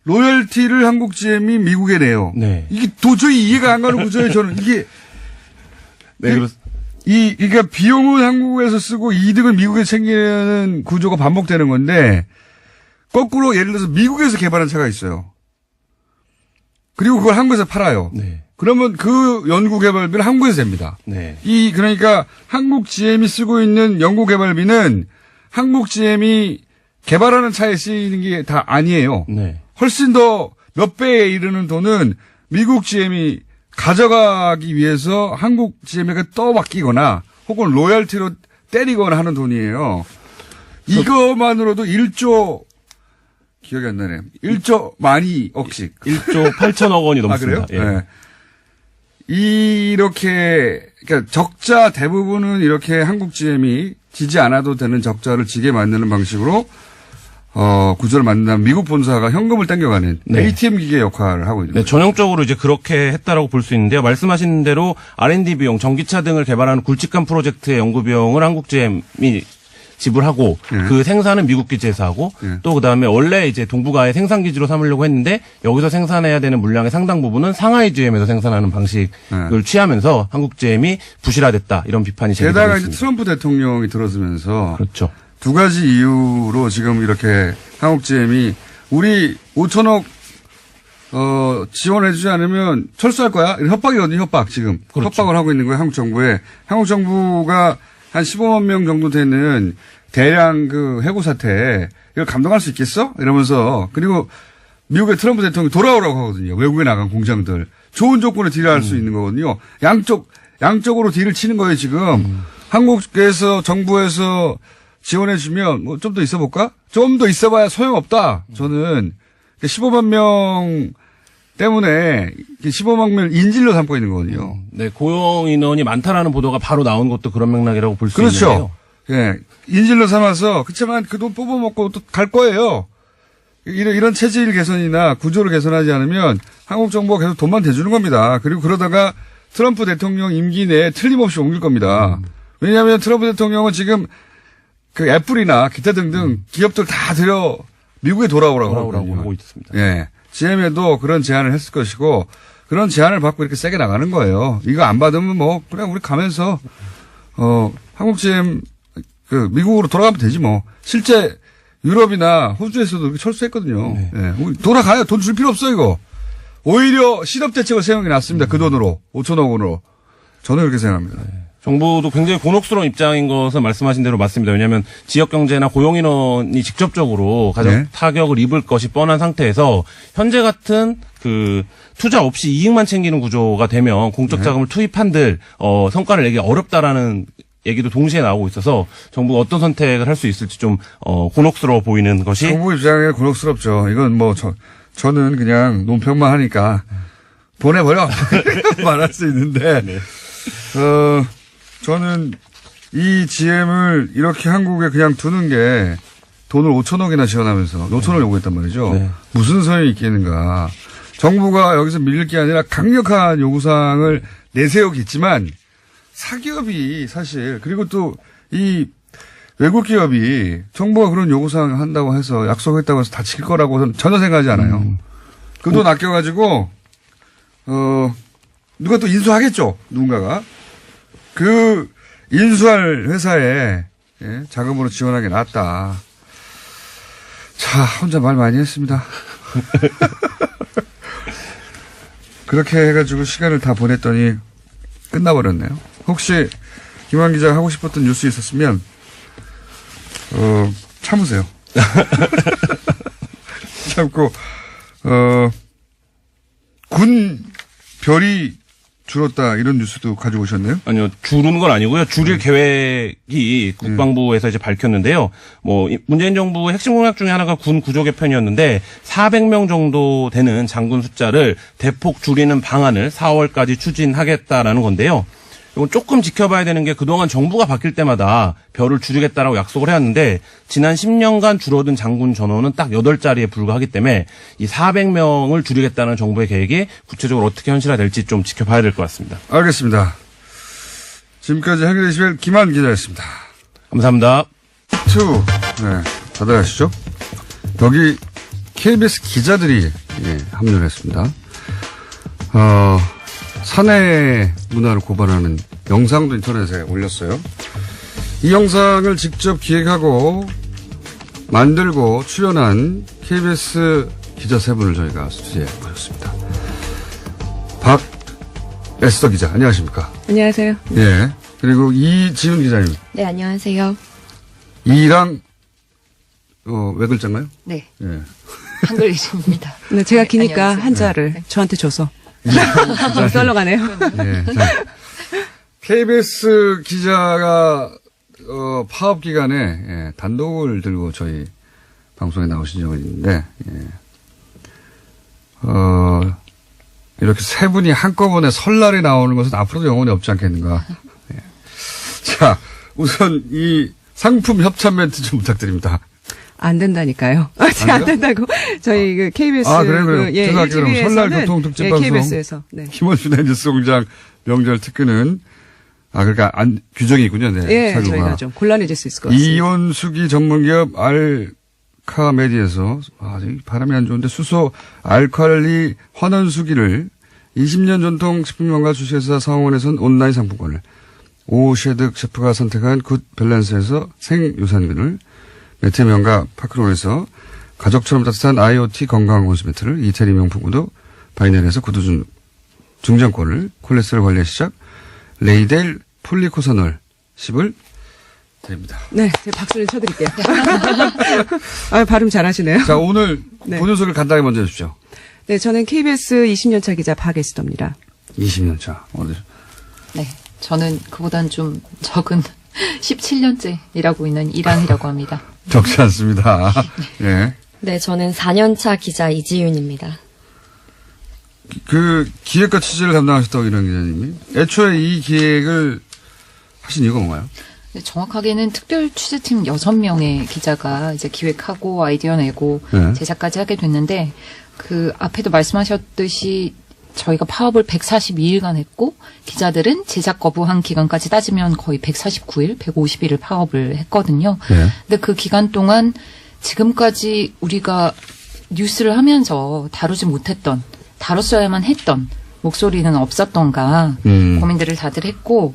로열티를 한국 GM이 미국에 내요. 네. 이게 도저히 이해가 안 가는 구조예요. 저는 이게 네, 그러니까 비용은 한국에서 쓰고 이득은 미국에 챙기는 구조가 반복되는 건데 거꾸로 예를 들어서 미국에서 개발한 차가 있어요. 그리고 그걸 한국에서 팔아요. 네. 그러면 그 연구 개발비는 한국에서 됩니다. 네. 그러니까 한국 GM이 쓰고 있는 연구 개발비는 한국 GM이 개발하는 차에 쓰이는 게 다 아니에요. 네. 훨씬 더 몇 배에 이르는 돈은 미국 GM이 가져가기 위해서 한국 GM에게 떠맡기거나 혹은 로열티로 때리거나 하는 돈이에요. 이것만으로도 1조 기억이 안 나네요. 1조 많이 억씩. 1조 8천억 원이 넘습니다. 그래요? 예. 네. 그러니까 적자 대부분은 이렇게 한국 GM이 지지 않아도 되는 적자를 지게 만드는 방식으로 구조를 만든다면 미국 본사가 현금을 땡겨가는 네. ATM 기계 역할을 하고 있는 네, 거예요. 전형적으로 이제 그렇게 했다라고 볼 수 있는데요. 말씀하신 대로 R&D 비용, 전기차 등을 개발하는 굵직한 프로젝트의 연구 비용을 한국 GM이 지불하고 그 생산은 미국 기지에서 하고 또 그다음에 원래 이제 동북아의 생산 기지로 삼으려고 했는데 여기서 생산해야 되는 물량의 상당 부분은 상하이 GM에서 생산하는 방식을 취하면서 한국 GM이 부실화됐다 이런 비판이 제기되고 게다가 있습니다. 이제 트럼프 대통령이 들어서면서 그렇죠. 두 가지 이유로 지금 이렇게 한국 GM이 우리 5천억 지원해주지 않으면 철수할 거야. 이런 협박이거든요. 협박 지금. 그렇죠. 협박을 하고 있는 거예요. 한국 정부에. 한국 정부가 한 15만 명 정도 되는 대량 해고 사태 이걸 감당할 수 있겠어? 이러면서 그리고 미국의 트럼프 대통령이 돌아오라고 하거든요. 외국에 나간 공장들. 좋은 조건에 딜할 수 있는 거거든요. 양쪽으로 딜을 치는 거예요, 지금. 한국에서 정부에서 지원해주면 좀 더 있어볼까? 좀 더 있어봐야 소용없다. 저는 15만 명 때문에 15만 명을 인질로 삼고 있는 거거든요. 네, 고용 인원이 많다라는 보도가 바로 나온 것도 그런 맥락이라고 볼 수 그렇죠. 있는데요. 예. 인질로 삼아서 그렇지만 그 돈 뽑아먹고 또 갈 거예요. 이런 체질 개선이나 구조를 개선하지 않으면 한국 정부가 계속 돈만 대주는 겁니다. 그리고 그러다가 트럼프 대통령 임기 내에 틀림없이 옮길 겁니다. 왜냐하면 트럼프 대통령은 지금 애플이나 기타 등등 기업들 다 들여 미국에 돌아오라고 하고 있습니다. 예. GM에도 그런 제안을 했을 것이고 그런 제안을 받고 이렇게 세게 나가는 거예요. 이거 안 받으면 뭐 그냥 우리 가면서 한국GM 미국으로 돌아가면 되지 뭐. 실제 유럽이나 호주에서도 그렇게 철수했거든요. 네. 예. 우리 돌아가요. 돈 줄 필요 없어 이거. 오히려 실업 대책을 세우는 게 낫습니다. 그 돈으로 5천억 원으로. 저는 그렇게 생각합니다. 정부도 굉장히 곤혹스러운 입장인 것은 말씀하신 대로 맞습니다. 왜냐하면 지역 경제나 고용 인원이 직접적으로 가장 네. 타격을 입을 것이 뻔한 상태에서 현재 같은 그 투자 없이 이익만 챙기는 구조가 되면 공적 자금을 투입한들 성과를 내기 어렵다라는 얘기도 동시에 나오고 있어서 정부가 어떤 선택을 할 수 있을지 좀 곤혹스러워 보이는 것이 정부 입장에 곤혹스럽죠. 이건 뭐 저는 그냥 논평만 하니까 보내버려 말할 수 있는데 저는 이 GM을 이렇게 한국에 그냥 두는 게 돈을 5천억이나 지원하면서 5천억을 요구했단 말이죠. 네. 무슨 소용이 있겠는가. 정부가 여기서 밀릴 게 아니라 강력한 요구사항을 내세우겠지만 사기업이 사실 그리고 또 이 외국 기업이 정부가 그런 요구사항 한다고 해서 약속했다고 해서 다 지킬 거라고 전혀 생각하지 않아요. 그 돈 아껴가지고 누가 또 인수하겠죠. 누군가가. 그 인수할 회사에 자금으로 지원하는 게 낫다. 자, 혼자 말 많이 했습니다. 그렇게 해가지고 시간을 다 보냈더니 끝나버렸네요. 혹시 김한 기자가 하고 싶었던 뉴스 있었으면 참으세요. 참고 군 별이 줄었다 이런 뉴스도 가지고 오셨네요. 아니요, 줄은 건 아니고요. 줄일 계획이 국방부에서 이제 밝혔는데요. 뭐 문재인 정부의 핵심 공약 중에 하나가 군 구조 개편이었는데 400명 정도 되는 장군 숫자를 대폭 줄이는 방안을 4월까지 추진하겠다라는 건데요. 이건 조금 지켜봐야 되는 게 그동안 정부가 바뀔 때마다 별을 줄이겠다라고 약속을 해왔는데 지난 10년간 줄어든 장군 전원은 딱 8자리에 불과하기 때문에 이 400명을 줄이겠다는 정부의 계획이 구체적으로 어떻게 현실화될지 좀 지켜봐야 될 것 같습니다. 알겠습니다. 지금까지 한겨레 김한 기자였습니다. 감사합니다. 네, 다들 아시죠? 여기 KBS 기자들이 합류를 했습니다. 사내 문화를 고발하는 영상도 인터넷에 올렸어요. 이 영상을 직접 기획하고 만들고 출연한 KBS 기자 3분을 저희가 스튜디오에 모셨습니다. 박에스더 기자, 안녕하십니까? 안녕하세요. 예. 그리고 이지훈 기자님. 네, 안녕하세요. 이랑, 왜 글자인가요? 네, 예. 한글 이름입니다. 네, 제가 기니까 안녕하세요. 한자를 네. 저한테 줘서 썰러 가네요. 예. 자, KBS 기자가, 파업 기간에, 단독을 들고 저희 방송에 나오신 적이 있는데, 이렇게 3분이 한꺼번에 설날에 나오는 것은 앞으로도 영원히 없지 않겠는가. 예. 자, 우선 이 상품 협찬 멘트 좀 부탁드립니다. 안 된다니까요. 안 된다고. 저희 그 KBS. 그래요. 죄송합니다. 그럼 설날 교통 특집 방송. KBS에서. 네. 김원순의 뉴스 공장 명절 특근은, 그러니까 규정이 있군요. 네. 예, 사유가. 저희가 좀 곤란해질 수 있을 것 같습니다. 이온수기 전문기업 알카메디에서, 바람이 안 좋은데 수소 알칼리 환원수기를 20년 전통 식품명가 주식회사 상원에선 온라인 상품권을 오셰득 셰프가 선택한 굿 밸런스에서 생유산균을 매트 명가 파크론에서 가족처럼 따뜻한 IoT 건강 온수 매트를 이태리 명품 구두 바이넬에서 구두 중정권을 콜레스테롤 관리의 시작 레이델 폴리코사놀 10을 드립니다. 네, 제가 박수를 쳐드릴게요. 발음 잘하시네요. 자, 오늘 네. 본인 소개를 간단하게 먼저 해주십시오. 네, 저는 KBS 20년차 기자 박에스더입니다. 20년 차. 네, 저는 그보단 좀 적은 17년째 일하고 있는 이랑이라고 합니다. 적지 않습니다. 예. 네, 저는 4년차 기자 이지윤입니다. 그 기획과 취재를 담당하셨다고 이런 기자님이 애초에 이 기획을 하신 이유가 뭔가요? 네, 정확하게는 특별 취재팀 6명의 기자가 이제 기획하고 아이디어 내고 네. 제작까지 하게 됐는데 그 앞에도 말씀하셨듯이 저희가 파업을 142일간 했고 기자들은 제작 거부한 기간까지 따지면 거의 149일, 150일을 파업을 했거든요. 네. 근데 그 기간 동안 지금까지 우리가 뉴스를 하면서 다루지 못했던, 다뤘어야만 했던 목소리는 없었던가 고민들을 다들 했고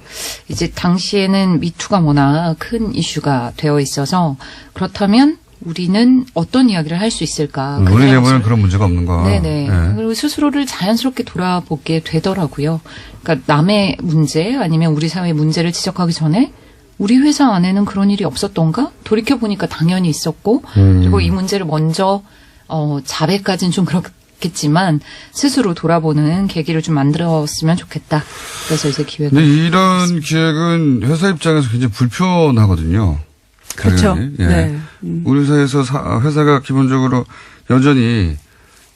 이제 당시에는 미투가 워낙 큰 이슈가 되어 있어서 그렇다면 우리는 어떤 이야기를 할 수 있을까? 우리 내부에는 그런 문제가 없는 거. 네네. 그리고 스스로를 자연스럽게 돌아보게 되더라고요. 그러니까 남의 문제 아니면 우리 사회의 문제를 지적하기 전에 우리 회사 안에는 그런 일이 없었던가? 돌이켜보니까 당연히 있었고 그리고 이 문제를 먼저 자백까지는 좀 그렇겠지만 스스로 돌아보는 계기를 좀 만들었으면 좋겠다. 그래서 이제 기획을. 근데 이런 기획은 회사 입장에서 굉장히 불편하거든요. 그렇죠. 당연히. 예. 네. 우리 사회에서 회사가 기본적으로 여전히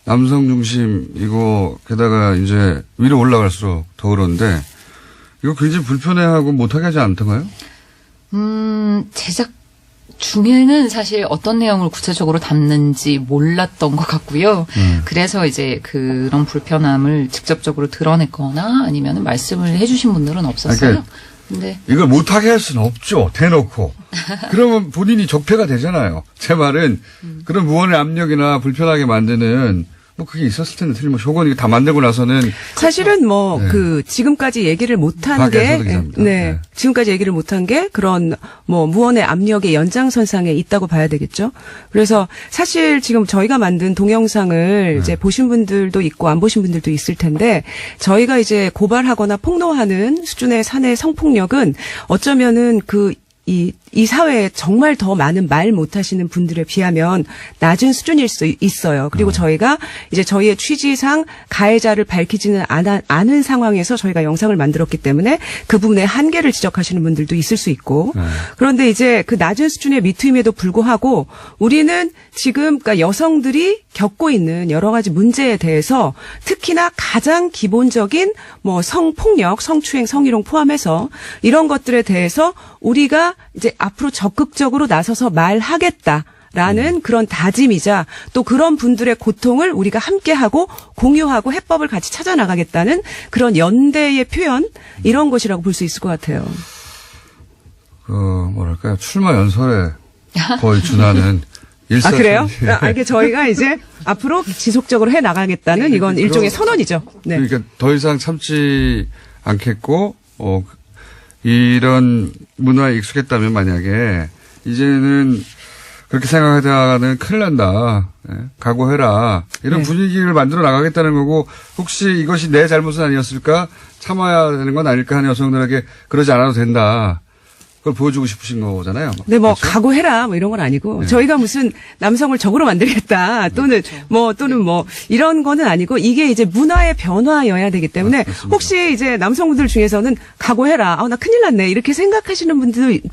남성 중심이고 게다가 이제 위로 올라갈수록 더 그런데 이거 굉장히 불편해하고 못하게 하지 않던가요? 제작 중에는 사실 어떤 내용을 구체적으로 담는지 몰랐던 것 같고요. 그래서 이제 그런 불편함을 직접적으로 드러냈거나 아니면 말씀을 해주신 분들은 없었어요. 그러니까 근데 이걸 못하게 할 수는 없죠. 대놓고. 그러면 본인이 적폐가 되잖아요. 제 말은 그런 무언의 압력이나 불편하게 만드는 뭐 그게 있었을 텐데 틀림없이 혹은 이거 다 만들고 나서는 사실은 뭐 네. 지금까지 얘기를 못한 밖에서도 게 기자입니다. 네. 네. 지금까지 얘기를 못한 게 그런 뭐 무언의 압력의 연장선상에 있다고 봐야 되겠죠. 그래서 사실 지금 저희가 만든 동영상을 이제 보신 분들도 있고 안 보신 분들도 있을 텐데 저희가 이제 고발하거나 폭로하는 수준의 사내 성폭력은 어쩌면은 이 사회에 정말 더 많은 말 못하시는 분들에 비하면 낮은 수준일 수 있어요. 그리고 저희가 이제 저희의 취지상 가해자를 밝히지는 않은 상황에서 저희가 영상을 만들었기 때문에 그 부분에 한계를 지적하시는 분들도 있을 수 있고 그런데 이제 그 낮은 수준의 미투임에도 불구하고 우리는 지금 그러니까 여성들이 겪고 있는 여러 가지 문제에 대해서 특히나 가장 기본적인 뭐 성폭력, 성추행, 성희롱 포함해서 이런 것들에 대해서 우리가 이제 앞으로 적극적으로 나서서 말하겠다라는 그런 다짐이자 또 그런 분들의 고통을 우리가 함께하고 공유하고 해법을 같이 찾아 나가겠다는 그런 연대의 표현 이런 것이라고 볼 수 있을 것 같아요. 뭐랄까요 출마 연설에 거의 준하는 일사. 아 그래요? 이게 저희가 이제 앞으로 지속적으로 해 나가겠다는 이건 일종의 선언이죠. 네. 그러니까 더 이상 참지 않겠고 이런 문화에 익숙했다면 만약에 이제는 그렇게 생각하다가는 큰일 난다. 예, 각오해라. 이런 네. 분위기를 만들어 나가겠다는 거고 혹시 이것이 내 잘못은 아니었을까? 참아야 되는 건 아닐까 하는 여성들에게 그러지 않아도 된다. 그걸 보여주고 싶으신 거잖아요. 네, 뭐 그렇죠? 각오해라 뭐 이런 건 아니고 네. 저희가 무슨 남성을 적으로 만들겠다 또는 또는 이런 거는 아니고 이게 이제 문화의 변화여야 되기 때문에 그렇습니다. 혹시 이제 남성분들 중에서는 각오해라. 나 큰일 났네. 이렇게 생각하시는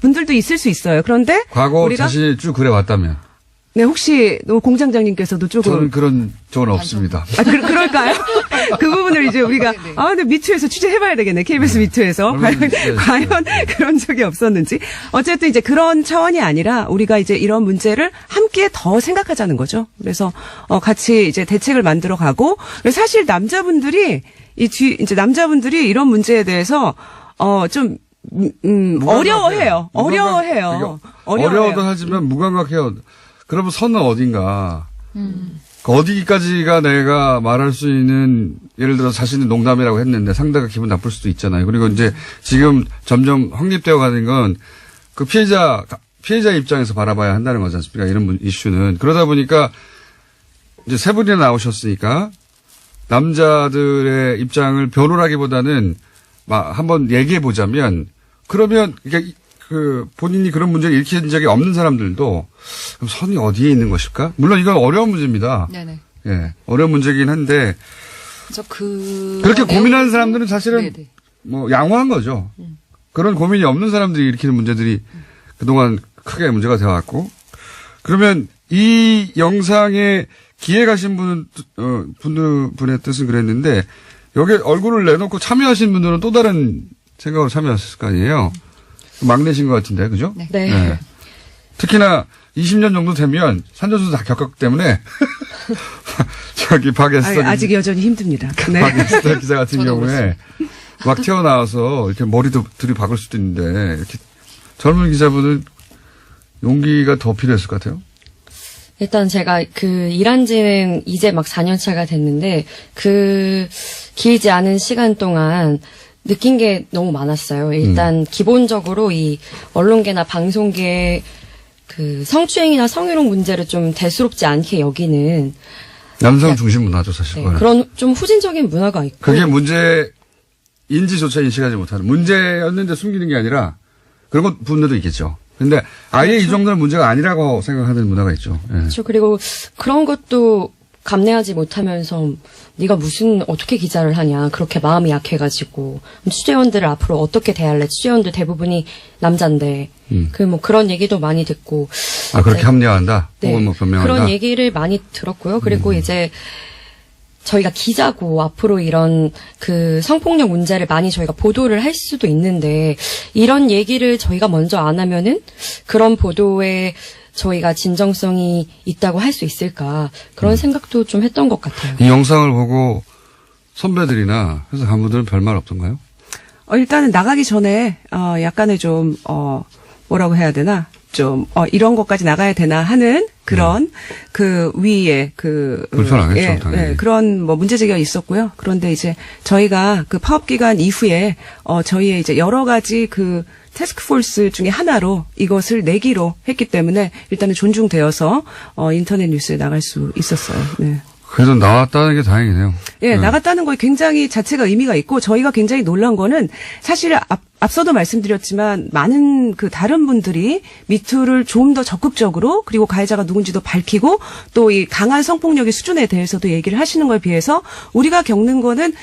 분들도 있을 수 있어요. 그런데 과거 우리가 자신이 쭉 그래왔다면 네, 혹시 공장장님께서도 조금 저는 그런 적은 없습니다. 그럴까요? 그 부분을 이제 우리가 근데 미투에서 취재해봐야 되겠네. KBS 미투에서 과연 그런 적이 없었는지. 어쨌든 이제 그런 차원이 아니라 우리가 이제 이런 문제를 함께 더 생각하자는 거죠. 그래서 같이 이제 대책을 만들어 가고 사실 남자분들이 이제 남자분들이 이런 문제에 대해서 좀 어려워해요. 어려워도 하지만 무감각해요. 그러면 선은 어딘가. 어디까지가 내가 말할 수 있는 예를 들어 자신이 농담이라고 했는데 상대가 기분 나쁠 수도 있잖아요. 그리고 이제 지금 점점 확립되어 가는 건 그 피해자 입장에서 바라봐야 한다는 거지 않습니까? 이런 이슈는. 그러다 보니까 이제 세 분이나 나오셨으니까 남자들의 입장을 변호라기보다는 한번 얘기해 보자면 그러면 본인이 그런 문제를 일으킨 적이 없는 사람들도 그럼 선이 어디에 있는 것일까? 물론 이건 어려운 문제입니다. 네네. 예, 어려운 문제긴 한데 그래서 그렇게 고민하는 사람들은 사실은 네네. 뭐 양호한 거죠. 그런 고민이 없는 사람들이 일으키는 문제들이 그동안 크게 문제가 되어왔고 그러면 이 영상에 기획하신 분의 뜻은 그랬는데 여기 얼굴을 내놓고 참여하신 분들은 또 다른 생각으로 참여하셨을 거 아니에요. 막내신 것 같은데, 그죠? 네. 네. 특히나 20년 정도 되면 산전수도 다 겪었기 때문에 저기 박에스터 아직 여전히 힘듭니다. 네. 박에스터 기자 같은 저도 경우에 막 튀어나와서 이렇게 머리도 들이박을 수도 있는데 이렇게 젊은 기자분은 용기가 더 필요했을 것 같아요. 일단 제가 일한 지는 이제 막 4년 차가 됐는데, 길지 않은 시간 동안 느낀 게 너무 많았어요. 일단, 기본적으로 이 언론계나 방송계의 성추행이나 성희롱 문제를 좀 대수롭지 않게 여기는 남성 중심 문화죠, 사실. 네, 그런 좀 후진적인 문화가 있고. 그게 문제인지조차 인식하지 못하는, 문제였는데 숨기는 게 아니라 그런 분들도 있겠죠. 근데 아예 그렇죠. 이 정도는 문제가 아니라고 생각하는 문화가 있죠. 예. 그렇죠. 그리고 그런 것도 감내하지 못하면서 네가 어떻게 기자를 하냐. 그렇게 마음이 약해가지고. 취재원들을 앞으로 어떻게 대할래. 취재원들 대부분이 남잔데. 그런 얘기도 많이 듣고. 그렇게 합리화한다? 네, 혹은 변명한다? 그런 얘기를 많이 들었고요. 그리고 이제 저희가 기자고 앞으로 이런 성폭력 문제를 많이 저희가 보도를 할 수도 있는데 이런 얘기를 저희가 먼저 안 하면은 그런 보도에 저희가 진정성이 있다고 할 수 있을까 그런 생각도 좀 했던 것 같아요. 이 영상을 보고 선배들이나 회사 간부들은 별말 없던가요? 일단은 나가기 전에 약간의 좀 뭐라고 해야 되나? 좀 이런 것까지 나가야 되나 하는 그런 위에 불편하겠죠, 당연히. 그런 문제 제기가 있었고요. 그런데 이제 저희가 파업 기간 이후에 저희의 이제 여러 가지 태스크포스 중에 하나로 이것을 내기로 했기 때문에 일단은 존중되어서 인터넷 뉴스에 나갈 수 있었어요. 네. 그래도 나왔다는 게 다행이네요. 예, 네. 나갔다는 거에 굉장히 자체가 의미가 있고 저희가 굉장히 놀란 거는 사실 앞서도 말씀드렸지만 많은 다른 분들이 미투를 좀 더 적극적으로 그리고 가해자가 누군지도 밝히고 또 이 강한 성폭력의 수준에 대해서도 얘기를 하시는 거에 비해서 우리가 겪는 거는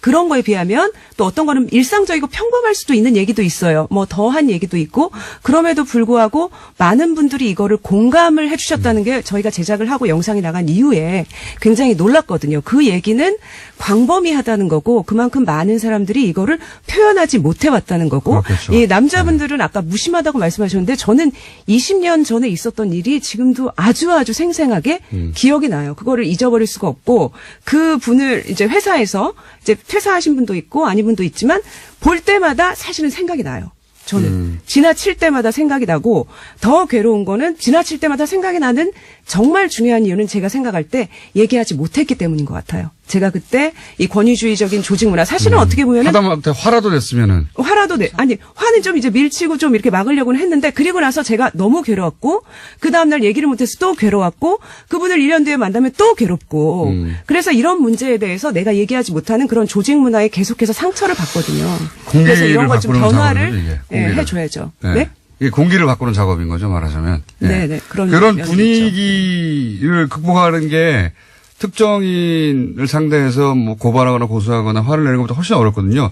그런 거에 비하면 또 어떤 거는 일상적이고 평범할 수도 있는 얘기도 있어요. 더한 얘기도 있고 그럼에도 불구하고 많은 분들이 이거를 공감을 해주셨다는 게 저희가 제작을 하고 영상이 나간 이후에 굉장히 놀랐거든요. 그 얘기는 광범위하다는 거고 그만큼 많은 사람들이 이거를 표현하지 못해왔다는 거고 그렇겠죠. 이 남자분들은 아까 무심하다고 말씀하셨는데 저는 20년 전에 있었던 일이 지금도 아주 생생하게 기억이 나요. 그거를 잊어버릴 수가 없고 그 분을 이제 회사에서 이제 퇴사하신 분도 있고 아닌 분도 있지만 볼 때마다 사실은 생각이 나요. 저는 지나칠 때마다 생각이 나고 더 괴로운 거는 지나칠 때마다 생각이 나는 정말 중요한 이유는 제가 생각할 때 얘기하지 못했기 때문인 것 같아요. 제가 그때 이 권위주의적인 조직 문화 사실은 어떻게 보면은 하다못해 화라도 냈으면은 화는 좀 이제 밀치고 좀 이렇게 막으려고는 했는데 그리고 나서 제가 너무 괴로웠고 그 다음날 얘기를 못해서 또 괴로웠고 그분을 1년 뒤에 만나면 또 괴롭고 그래서 이런 문제에 대해서 내가 얘기하지 못하는 그런 조직 문화에 계속해서 상처를 받거든요. 그래서 이런 걸 좀 변화를 해줘야죠. 네. 네? 이게 공기를 바꾸는 작업인 거죠, 말하자면. 네. 그런 분위기를 극복하는 게 특정인을 상대해서 고발하거나 고소하거나 화를 내는 것보다 훨씬 어렵거든요.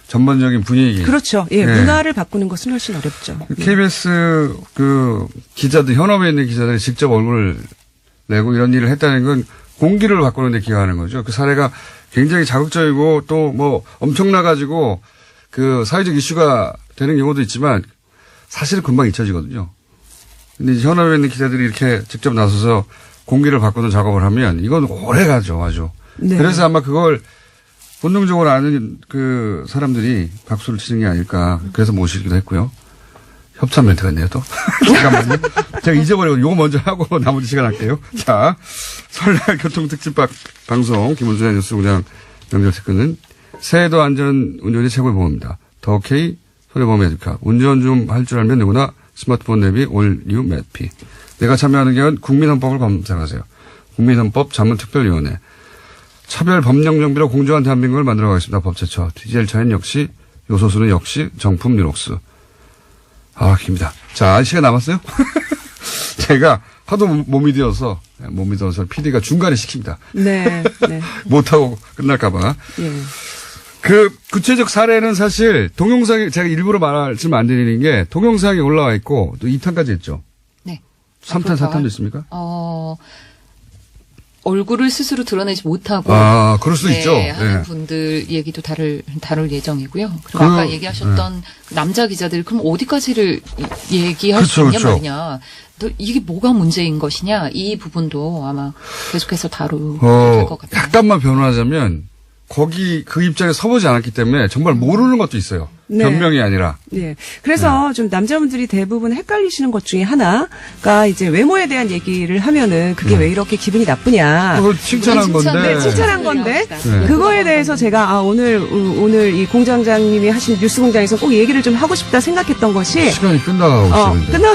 전반적인 분위기. 그렇죠. 예, 문화를 바꾸는 것은 훨씬 어렵죠. KBS 기자들, 현업에 있는 기자들이 직접 얼굴을 내고 이런 일을 했다는 건 공기를 바꾸는 데 기여하는 거죠. 그 사례가 굉장히 자극적이고 또 엄청나가지고 사회적 이슈가 되는 경우도 있지만 사실은 금방 잊혀지거든요. 근데 이제 현업에 있는 기자들이 이렇게 직접 나서서 공기를 바꾸는 작업을 하면 이건 오래 가죠, 아주. 네. 그래서 아마 그걸 본능적으로 아는 사람들이 박수를 치는 게 아닐까. 그래서 모시기도 했고요. 협찬 멘트가 있네요, 또. 잠깐만요. 제가 잊어버리고 요거 먼저 하고 나머지 시간 할게요. 자, 설날 교통특집 방송 김원준의 뉴스공장 명절 특근은 새해도 안전 운전이 최고의 보험입니다. 더 K 손해보험 메디카. 운전 좀 할 줄 알면 누구나 스마트폰 내비 올 뉴 맵피. 내가 참여하는 게 국민헌법을 검색하세요. 국민헌법 자문특별위원회. 차별 법령 정비로 공정한 대한민국을 만들어가겠습니다. 법제처. 디젤 차인 역시 요소수는 역시 정품 리녹스. 깁니다. 자, 시간 남았어요? 제가 하도 못 믿어서 PD가 중간에 시킵니다. 네. 못하고 끝날까봐. 예. 구체적 사례는 사실 동영상에 제가 일부러 말씀 안 드리는 게 동영상에 올라와 있고 또 2탄까지 했죠. 네. 3탄, 4탄도 있습니까? 얼굴을 스스로 드러내지 못하고. 그럴 수도 있죠. 하는 네. 분들 얘기도 다룰 예정이고요. 그리고 아까 얘기하셨던 남자 기자들, 그럼 어디까지를 얘기할 수 있냐 말이냐. 이게 뭐가 문제인 것이냐. 이 부분도 아마 계속해서 다루게 될 것 같아요. 약간만 변호하자면 그 입장에 서보지 않았기 때문에 정말 모르는 것도 있어요. 네. 변명이 아니라. 예. 그래서 좀 남자분들이 대부분 헷갈리시는 것 중에 하나가 이제 외모에 대한 얘기를 하면은 그게 왜 이렇게 기분이 나쁘냐. 그걸 칭찬한 건데. 네, 칭찬한 건데 네. 그거에 대해서 제가 오늘 이 공장장님이 하신 뉴스 공장에서 꼭 얘기를 좀 하고 싶다 생각했던 것이 시간이 끝나가고 있습니다. 끝나